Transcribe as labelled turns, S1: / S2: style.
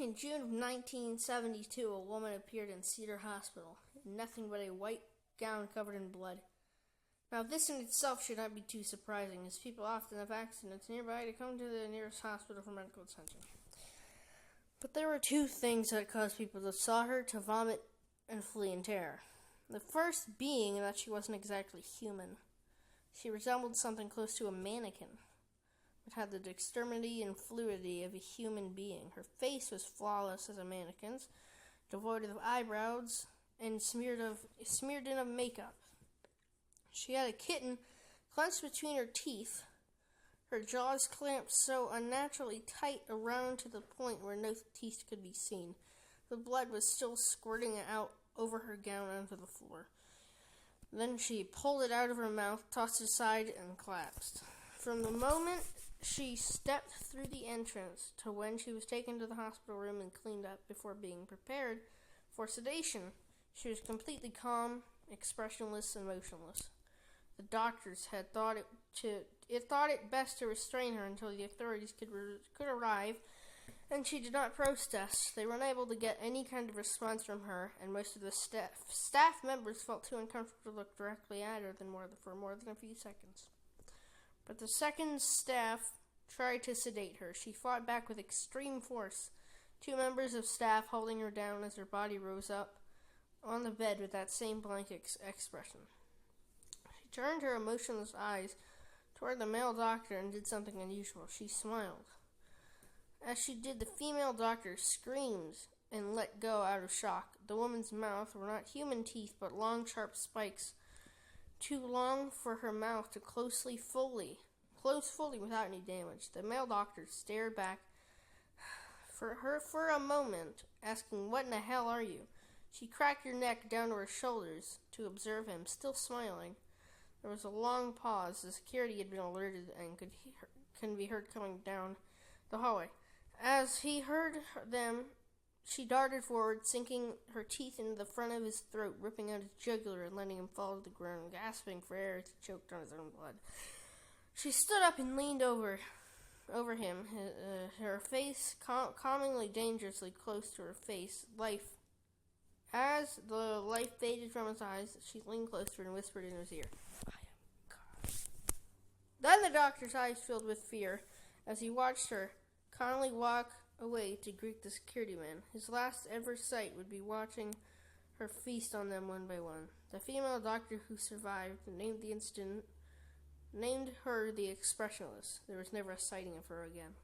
S1: In June of 1972, a woman appeared in Cedar Hospital in nothing but a white gown covered in blood. Now, this in itself should not be too surprising, as people often have accidents nearby to come to the nearest hospital for medical attention. But there were two things that caused people that saw her to vomit and flee in terror. The first being that she wasn't exactly human. She resembled something close to a mannequin, but had the dexterity and fluidity of a human being. Her face was flawless as a mannequin's, devoid of eyebrows and smeared in of makeup. She had a kitten clenched between her teeth, her jaws clamped so unnaturally tight around to the point where no teeth could be seen. The blood was still squirting out over her gown onto the floor. Then she pulled it out of her mouth, tossed it aside, and collapsed. From the moment she stepped through the entrance to when she was taken to the hospital room and cleaned up before being prepared for sedation, she was completely calm, expressionless, and motionless. The doctors had thought it best to restrain her until the authorities could arrive, and she did not protest. They were unable to get any kind of response from her, and most of the staff members felt too uncomfortable to look directly at her for more than a few seconds. But the second staff tried to sedate her. She fought back with extreme force, two members of staff holding her down as her body rose up on the bed with that same blank expression. She turned her emotionless eyes toward the male doctor and did something unusual. She smiled. As she did, the female doctor screamed and let go out of shock. The woman's mouth were not human teeth, but long, sharp spikes, too long for her mouth to close fully without any damage. The male doctor stared back for her for a moment, asking, "What in the hell are you?" She cracked her neck down to her shoulders to observe him, still smiling. There was a long pause. The security had been alerted and could be heard coming down the hallway. As he heard them, she darted forward, sinking her teeth into the front of his throat, ripping out his jugular and letting him fall to the ground, gasping for air as he choked on his own blood. She stood up and leaned over him, her face calmingly, dangerously close to her face. As the life faded from his eyes, she leaned closer and whispered in his ear, "I am God." Then the doctor's eyes filled with fear as he watched her calmly walk away to greet the security man. His last ever sight would be watching her feast on them one by one. The female doctor who survived named her the expressionless. There was never a sighting of her again.